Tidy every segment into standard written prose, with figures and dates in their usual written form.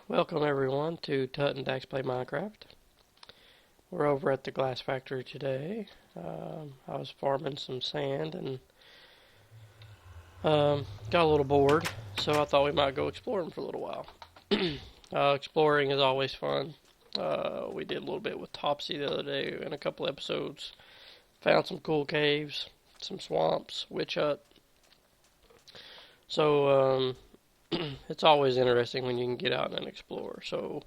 Welcome everyone to Tut and Dax Play Minecraft. We're over at the glass factory today. I was farming some sand and got a little bored, so I thought we might go exploring for a little while. Exploring is always fun. We did a little bit with Topsy the other day in a couple episodes. Found some cool caves, some swamps, witch hut. So it's always interesting when you can get out and explore. So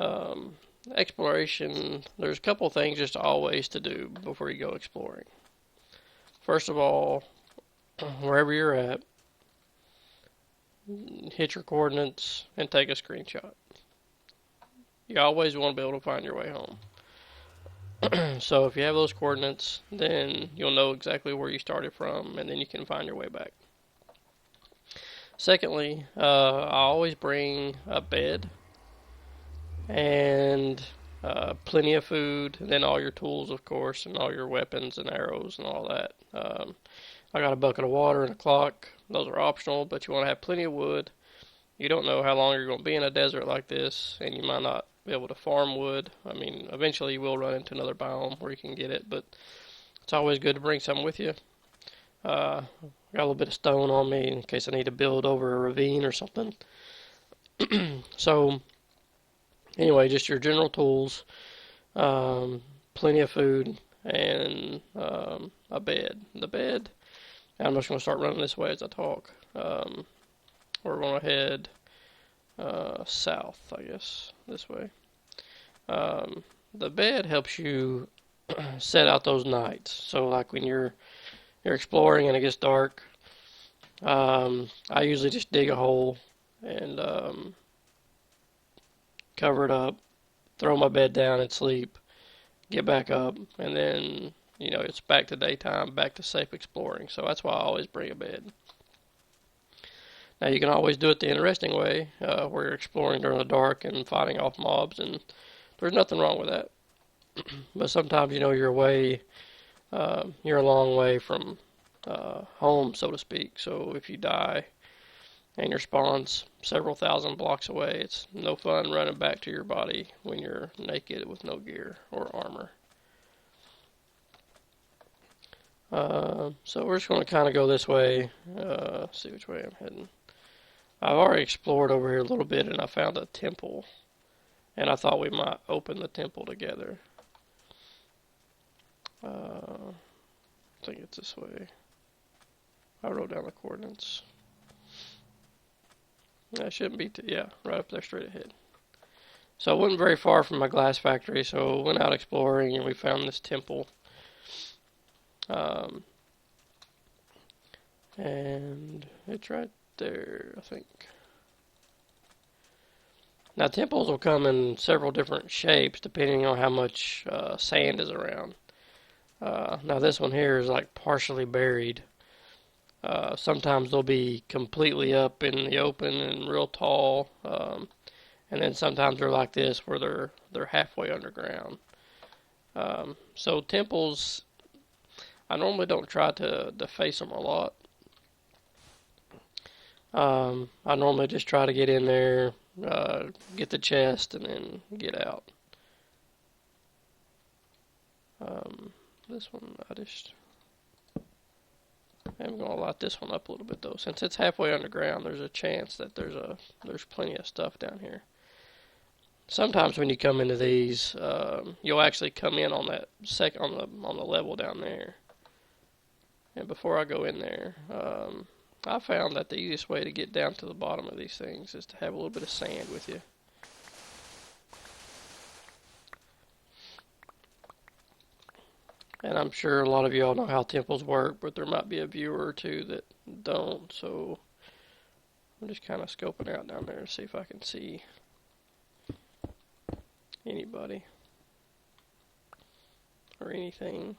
um, exploration, there's a couple things just always to do before you go exploring. First of all, wherever you're at, hit your coordinates and take a screenshot. You always want to be able to find your way home. So if you have those coordinates, then you'll know exactly where you started from, and then you can find your way back. Secondly, I always bring a bed and plenty of food, and then all your tools, of course, and all your weapons and arrows and all that. I got a bucket of water and a clock. Those are optional, but you want to have plenty of wood. You don't know how long you're going to be in a desert like this, and you might not be able to farm wood. I mean, eventually you will run into another biome where you can get it, but it's always good to bring something with you. Got a little bit of stone on me in case I need to build over a ravine or something. So, anyway, just your general tools, plenty of food, and a bed. The bed, I'm just going to start running this way as I talk. We're going to head south, I guess, this way. The bed helps you set out those nights. So, like when you're exploring and it gets dark, I usually just dig a hole and cover it up, throw my bed down and sleep, get back up, and then it's back to daytime, back to safe exploring. So that's why I always bring a bed. Now you can always do it the interesting way, where you're exploring during the dark and fighting off mobs, and there's nothing wrong with that. But sometimes you're a long way from home, so to speak. So if you die and your spawn's several thousand blocks away, it's no fun running back to your body when you're naked with no gear or armor. So we're just going to kind of go this way, see which way I'm heading. I've already explored over here a little bit and I found a temple, and I thought we might open the temple together. I think it's this way. I wrote down the coordinates. That shouldn't be, yeah, right up there straight ahead. So I wasn't very far from my glass factory, so went out exploring and we found this temple. And it's right there, I think. Now temples will come in several different shapes depending on how much sand is around. Now this one here is like partially buried. Sometimes they'll be completely up in the open and real tall, and then sometimes they're like this where they're halfway underground. So temples, I normally don't try to deface them a lot. I normally just try to get in there, get the chest, and then get out. This one, I'm going to light this one up a little bit though. Since it's halfway underground, there's a chance that there's plenty of stuff down here. Sometimes when you come into these, you'll actually come in on that on the level down there. And before I go in there, I found that the easiest way to get down to the bottom of these things is to have a little bit of sand with you. And I'm sure a lot of y'all know how temples work, but there might be a viewer or two that don't, so I'm just kind of scoping out down there to see if I can see anybody or anything.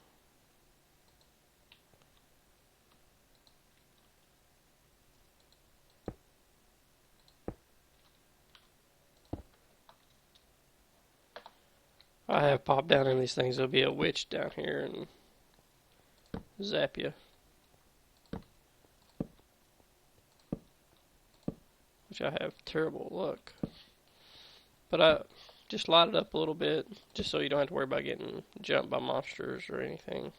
I have popped down in these things. There'll be a witch down here and zap you. Which I have terrible luck. But I just light it up a little bit, just so you don't have to worry about getting jumped by monsters or anything.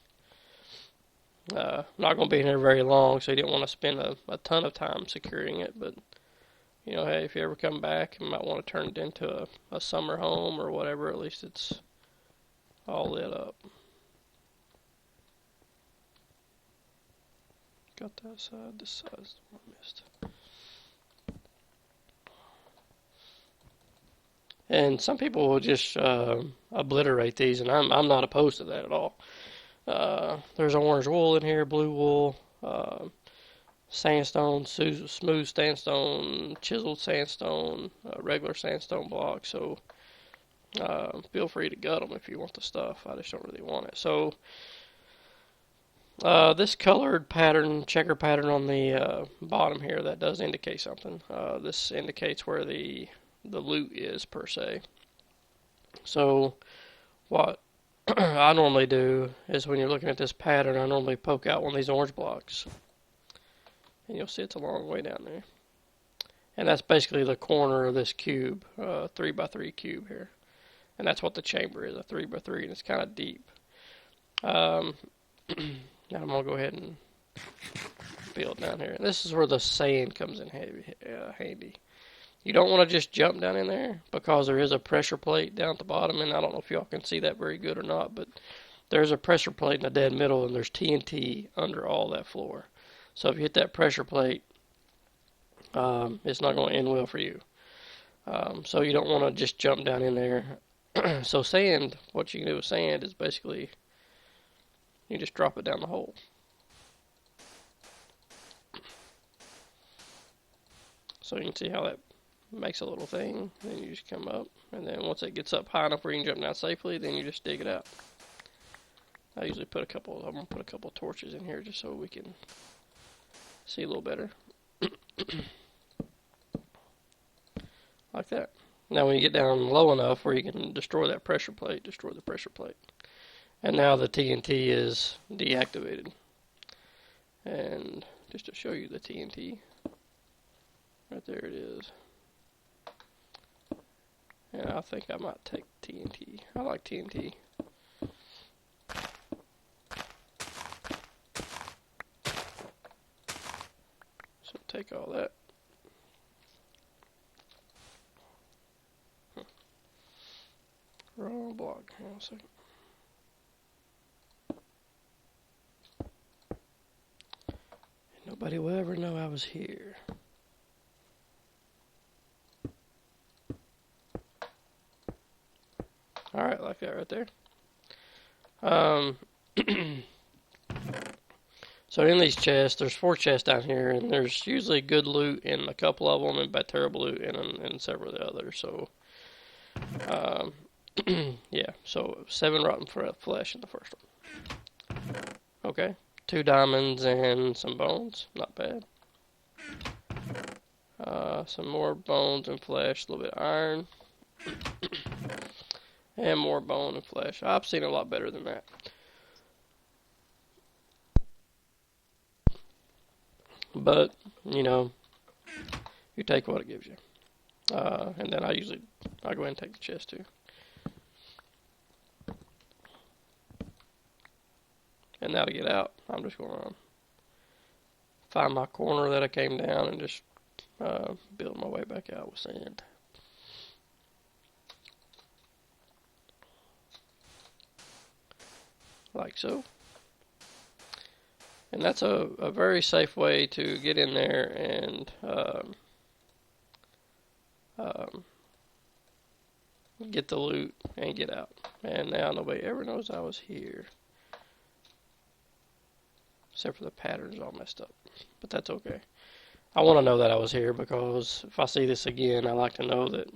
Not going to be in there very long, so you didn't want to spend a ton of time securing it. But, you know, hey, if you ever come back, you might want to turn it into a summer home or whatever. At least it's all lit up. Got that side, this side's the one I missed. And some people will just obliterate these, and I'm not opposed to that at all. There's orange wool in here, blue wool, sandstone, smooth sandstone, chiseled sandstone, regular sandstone block. So feel free to gut them if you want the stuff. I just don't really want it. So this colored pattern, checker pattern on the bottom here, that does indicate something. This indicates where the loot is, per se. So what I normally do is, when you're looking at this pattern, I normally poke out one of these orange blocks, and you'll see it's a long way down there. And that's basically the corner of this cube, 3x3 cube here. And that's what the chamber is, a 3x3, and it's kind of deep. Now I'm going to go ahead and build down here. This is where the sand comes in handy. You don't want to just jump down in there, because there is a pressure plate down at the bottom, and I don't know if y'all can see that very good or not, but there's a pressure plate in the dead middle, and there's TNT under all that floor. So if you hit that pressure plate, it's not going to end well for you. So you don't want to just jump down in there. So sand, what you can do with sand is basically you just drop it down the hole. So you can see how that makes a little thing. Then you just come up, and then once it gets up high enough where you can jump down safely, then you just dig it out. I usually put I'm gonna put a couple of torches in here just so we can see a little better. Like that. Now when you get down low enough where you can destroy that pressure plate, destroy the pressure plate. And now the TNT is deactivated. And just to show you the TNT, right there it is. And I think I might take TNT. I like TNT. So take all that. Wrong block. Hang on a second. Nobody will ever know I was here. Alright, like that right there. So in these chests, there's 4 chests down here, and there's usually good loot in a couple of them, and bad terrible loot in several of the others. So, yeah, so 7 rotten flesh in the first one. Okay, 2 diamonds and some bones, not bad. Some more bones and flesh, a little bit of iron. And more bone and flesh. I've seen a lot better than that. But, you know, you take what it gives you. And then I go ahead and take the chest too. And now to get out, I'm just going to find my corner that I came down and just build my way back out with sand. Like so. And that's a very safe way to get in there and get the loot and get out. And now nobody ever knows I was here. Except for the pattern's all messed up. But that's okay. I want to know that I was here, because if I see this again, I like to know that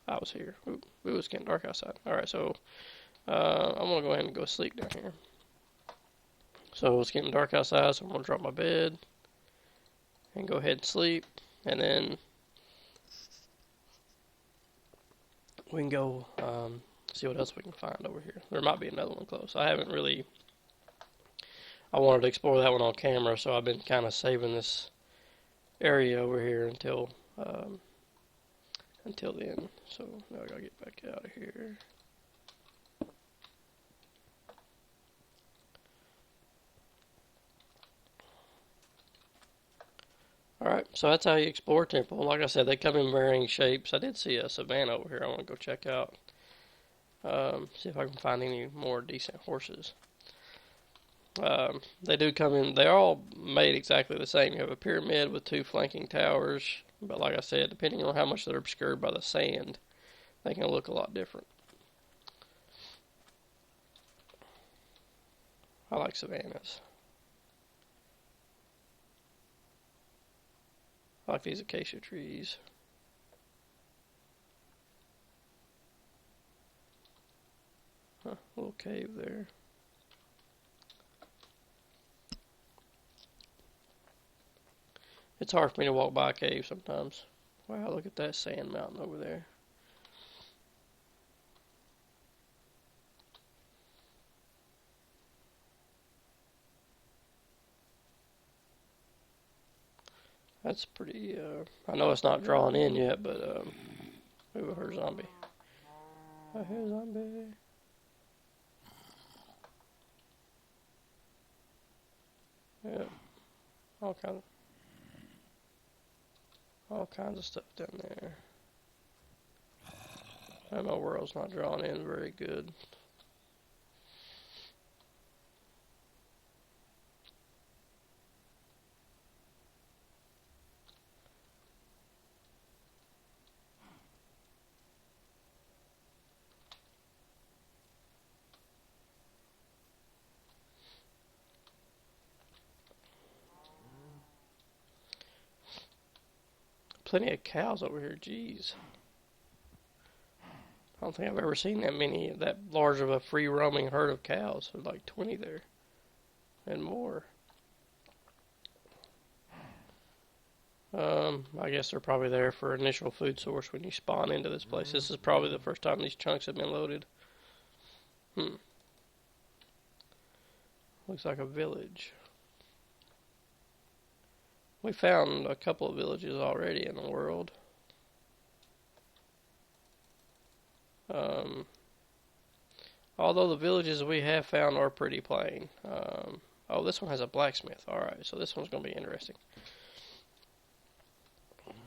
I was here. Ooh, it's getting dark outside. Alright, so I'm going to go ahead and go sleep down here. So it's getting dark outside, so I'm going to drop my bed and go ahead and sleep. And then we can go see what else we can find over here. There might be another one close. I wanted to explore that one on camera, so I've been kind of saving this area over here until then. So now I gotta get back out of here. Alright, so that's how you explore Temple. Like I said, they come in varying shapes. I did see a savannah over here I want to go check out. See if I can find any more decent horses. They do come in, they're all made exactly the same. You have a pyramid with two flanking towers, but like I said, depending on how much they're obscured by the sand, they can look a lot different. I like savannas. I like these acacia trees. Huh, little cave there. It's hard for me to walk by a cave sometimes. Wow, look at that sand mountain over there. That's pretty, I know it's not drawn in yet, but, ooh, I heard a zombie. I hear a zombie. Yeah, all kinds of stuff down there. And my world's not drawn in very good. Plenty of cows over here, jeez. I don't think I've ever seen that large of a free roaming herd of cows. There's like 20 there and more. I guess they're probably there for initial food source when you spawn into this place. This is probably the first time these chunks have been loaded. Looks like a village. We found a couple of villages already in the world. Although the villages we have found are pretty plain. Oh, this one has a blacksmith. Alright, so this one's going to be interesting.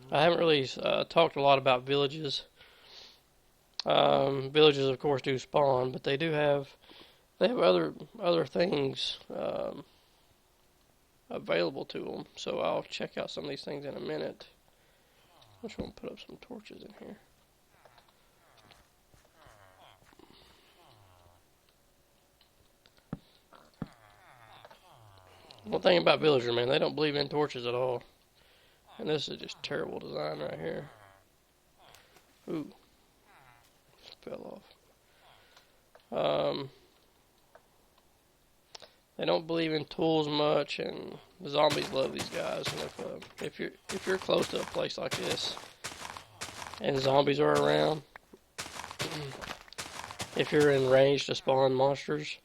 I haven't really talked a lot about villages. Villages, of course, do spawn, but they have other things available to them. So I'll check out some of these things in a minute. I just want to put up some torches in here. One thing about villagers, man, they don't believe in torches at all. And this is just terrible design right here. Ooh. Fell off. They don't believe in tools much, and the zombies love these guys. And if you're close to a place like this, and zombies are around, if you're in range to spawn monsters,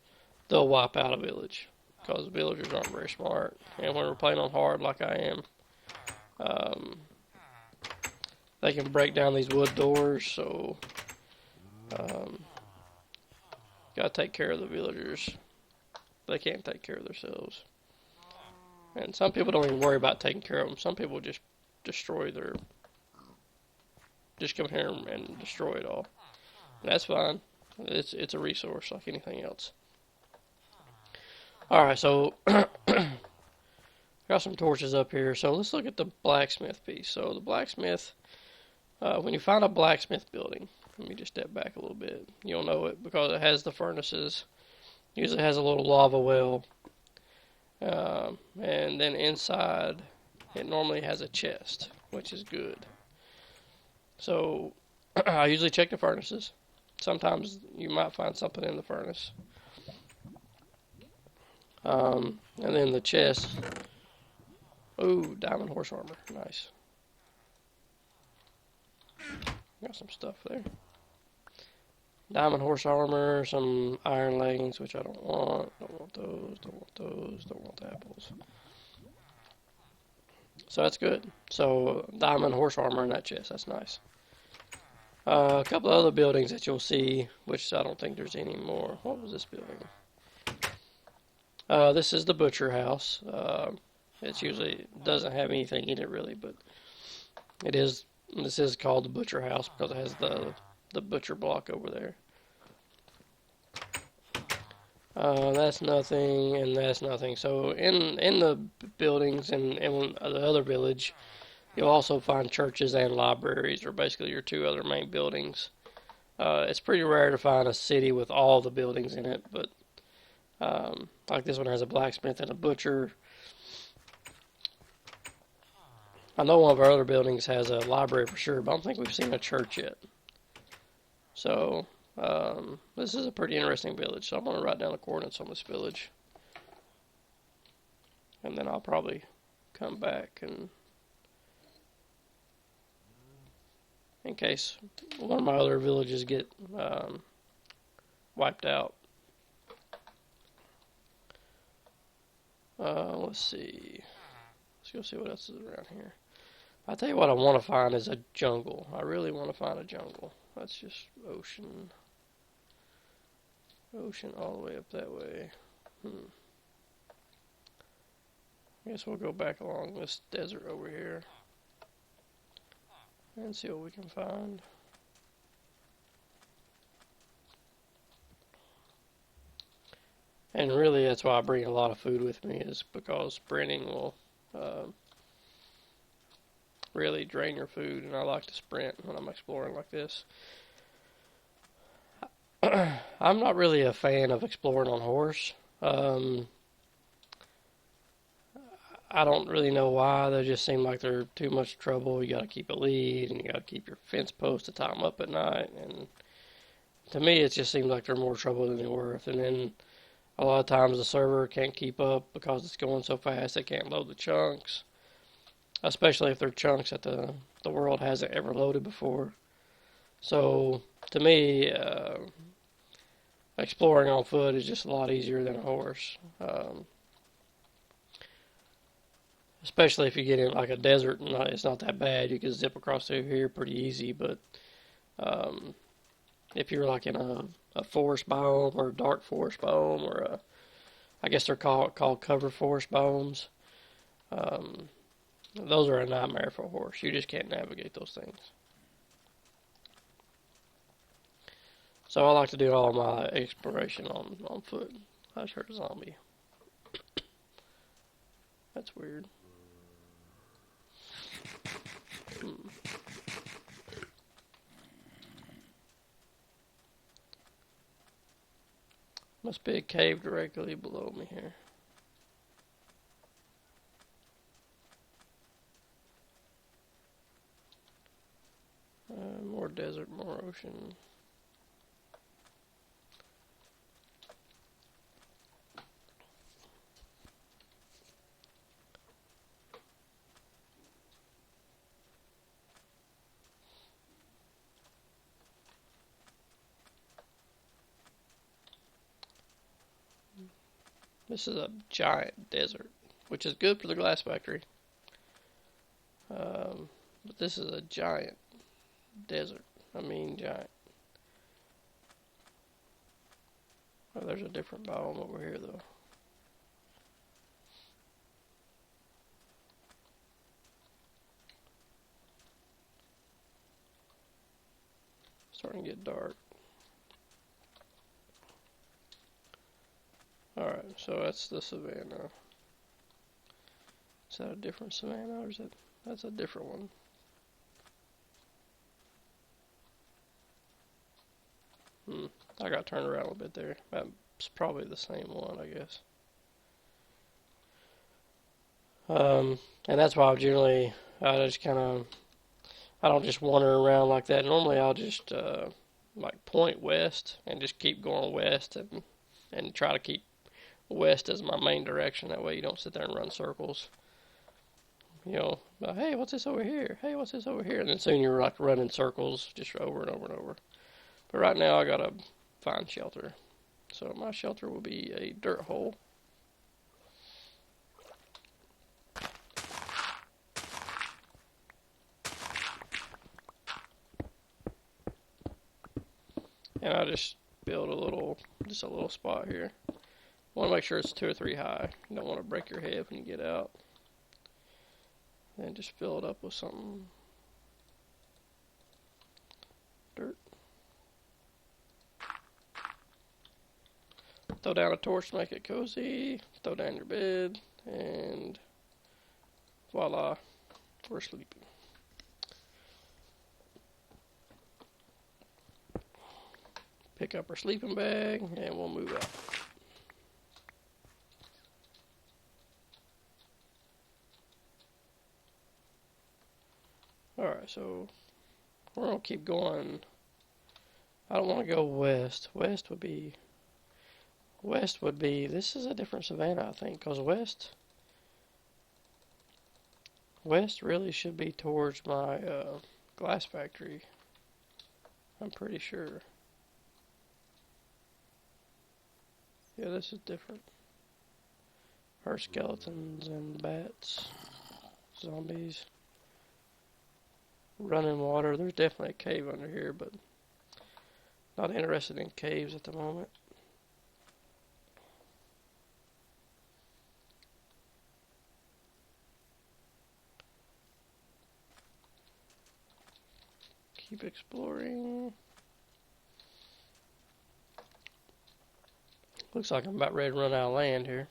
they'll wipe out a village. Because villagers aren't very smart. And when we're playing on hard like I am, they can break down these wood doors, so gotta take care of the villagers. They can't take care of themselves. And some people don't even worry about taking care of them. Some people just just come here and destroy it all. And that's fine. It's a resource like anything else. Alright, so got some torches up here. So let's look at the blacksmith piece. So the blacksmith, when you find a blacksmith building, let me just step back a little bit. You'll know it because it has the furnaces. Usually has a little lava well. And then inside, it normally has a chest, which is good. So I usually check the furnaces. Sometimes you might find something in the furnace. And then the chest. Ooh, diamond horse armor. Nice. Got some stuff there. Diamond horse armor, some iron leggings, which I don't want. Don't want those, don't want those, don't want the apples. So that's good. So diamond horse armor in that chest. That's nice. A couple of other buildings that you'll see, which I don't think there's any more. What was this building? This is the butcher house. It usually doesn't have anything in it really, but it is. This is called the butcher house because it has the butcher block over there. That's nothing, and that's nothing. So in the buildings and in the other village, you'll also find churches and libraries, are basically your two other main buildings. It's pretty rare to find a city with all the buildings in it, but like this one has a blacksmith and a butcher. I know one of our other buildings has a library for sure, but I don't think we've seen a church yet. So this is a pretty interesting village. So I'm going to write down the coordinates on this village, and then I'll probably come back and in case one of my other villages get wiped out. Let's see. Let's go see what else is around here. I tell you what I want to find is a jungle. I really want to find a jungle. That's just ocean. Ocean all the way up that way. I guess we'll go back along this desert over here and see what we can find. And really, that's why I bring a lot of food with me, is because sprinting will really drain your food, and I like to sprint when I'm exploring like this. I'm not really a fan of exploring on horse. I don't really know why. They just seem like they're too much trouble. You got to keep a lead, and you got to keep your fence post to tie them up at night. And to me, it just seems like they're more trouble than they're worth. And then a lot of times the server can't keep up because it's going so fast. They can't load the chunks, especially if they're chunks that the world hasn't ever loaded before. So to me, exploring on foot is just a lot easier than a horse. Especially if you get in like a desert, and it's not that bad. You can zip across through here pretty easy. But if you're like in a forest biome or a dark forest biome, or I guess they're called cover forest biomes, those are a nightmare for a horse. You just can't navigate those things. So I like to do all my exploration on foot. I just heard a zombie. That's weird. Must be a cave directly below me here. More desert, more ocean. This is a giant desert, which is good for the glass factory. But this is a giant desert. I mean, giant. Oh, there's a different biome over here, though. Starting to get dark. Alright, so that's the savanna. Is that a different savanna, or is it? That's a different one. I got turned around a little bit there. That's probably the same one, I guess. And that's why I just kind of, I don't just wander around like that. Normally I'll just, like point west and just keep going west and try to keep west as my main direction. That way you don't sit there and run circles. You know, hey, what's this over here? Hey, what's this over here? And then soon you're like running circles just over and over and over. But right now I gotta find shelter. So my shelter will be a dirt hole. And I just build just a little spot here. Want to make sure it's 2 or 3 high. You don't want to break your head when you get out. And just fill it up with some dirt. Throw down a torch to make it cozy. Throw down your bed. And voila, we're sleeping. Pick up our sleeping bag and we'll move out. Alright, so we're going to keep going. I don't want to go west. West would be, this is a different savanna, I think, because west really should be towards my glass factory. I'm pretty sure. Yeah, this is different. Her skeletons and bats, zombies, running water. There's definitely a cave under here, but not interested in caves at the moment. Keep exploring. Looks like I'm about ready to run out of land here.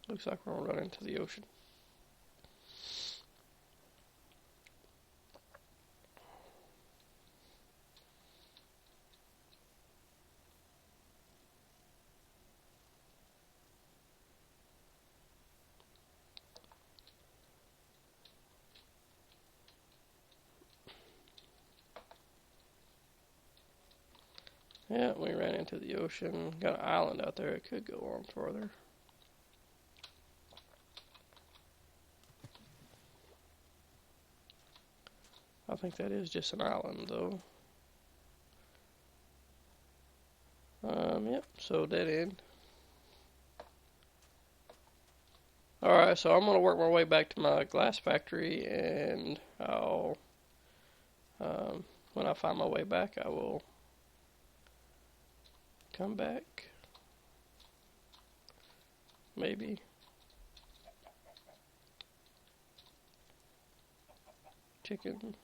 Looks like we're going to run into the ocean. Yeah, we ran into the ocean. Got an island out there. It could go on further. I think that is just an island, though. Yep, so dead end. Alright, so I'm going to work my way back to my glass factory, and I'll, when I find my way back, I will come back. Maybe. Chicken.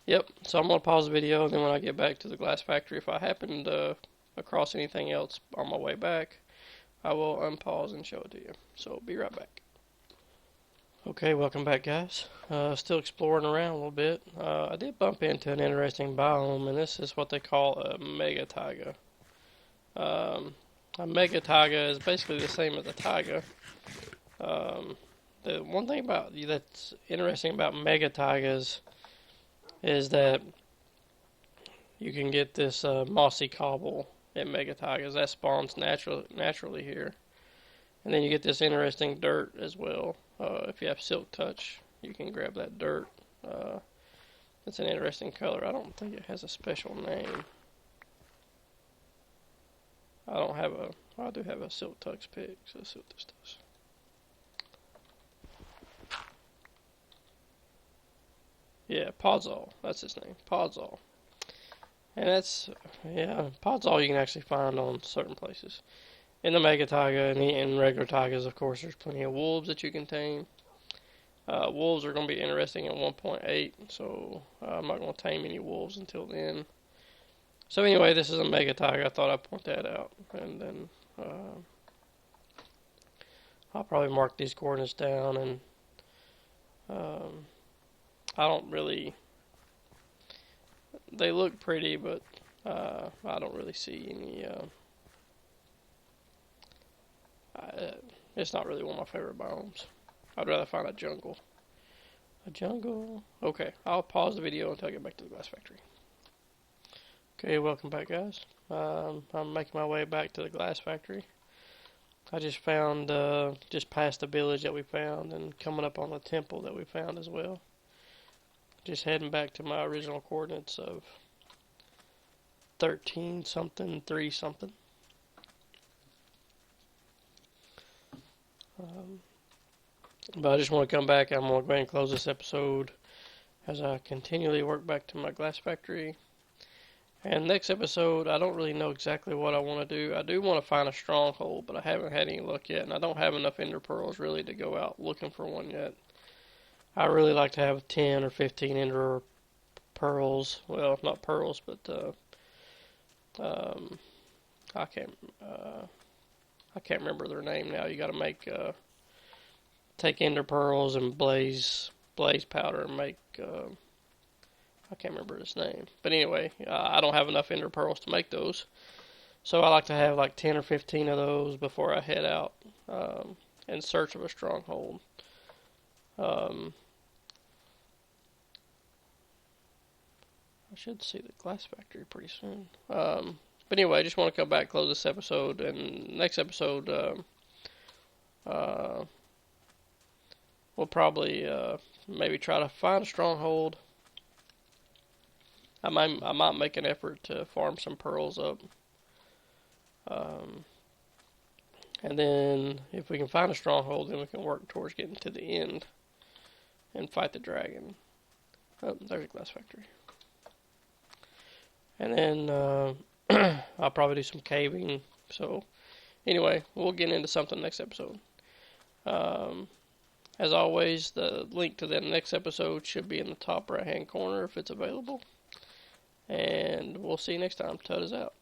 Yep, so I'm going to pause the video, and then when I get back to the glass factory, if I happen to across anything else on my way back, I will unpause and show it to you. So, be right back. Okay, welcome back, guys. Still exploring around a little bit. I did bump into an interesting biome, and this is what they call a mega taiga. A mega taiga is basically the same as a taiga. The one thing that's interesting about mega taigas is that you can get this mossy cobble in mega taigas that spawns naturally here, and then you get this interesting dirt as well. If you have silk touch, you can grab that dirt. It's an interesting color. I don't think it has a special name. I do have a silk touch pick, so let's see what this does. Yeah, Podzol, that's his name, Podzol. And Podzol you can actually find on certain places. In the Mega Taiga and in regular Taigas, of course, there's plenty of wolves that you can tame. Wolves are going to be interesting at 1.8, so I'm not going to tame any wolves until then. So anyway, this is a Mega Taiga. I thought I'd point that out. And then I'll probably mark these coordinates down, and I don't really... They look pretty, but I don't really see any... it's not really one of my favorite biomes. I'd rather find a jungle. A jungle? Okay, I'll pause the video until I get back to the glass factory. Okay, welcome back, guys. I'm making my way back to the glass factory. I just found, just past the village that we found and coming up on the temple that we found as well. Just heading back to my original coordinates of 13 something, 3 something. But I just want to come back. I'm going to go ahead and close this episode. as I continually work back to my glass factory. And next episode, I don't really know exactly what I want to do. I do want to find a stronghold, but I haven't had any luck yet, and I don't have enough ender pearls really to go out looking for one yet. I really like to have 10 or 15 ender pearls. Well, not pearls, but um, I can't I can't remember their name now. You got to make take ender pearls and blaze powder and make I can't remember his name. But anyway, I don't have enough ender pearls to make those. So I like to have like 10 or 15 of those before I head out in search of a stronghold. Um, I should see the glass factory pretty soon. But anyway, I just want to come back, close this episode, and next episode uh, we'll probably maybe try to find a stronghold. I might make an effort to farm some pearls up. Um, and then if we can find a stronghold, then we can work towards getting to the end and fight the dragon. Oh, there's a glass factory. And then I'll probably do some caving. So anyway, we'll get into something next episode. As always, the link to the next episode should be in the top right hand corner if it's available. And we'll see you next time. Tut is out.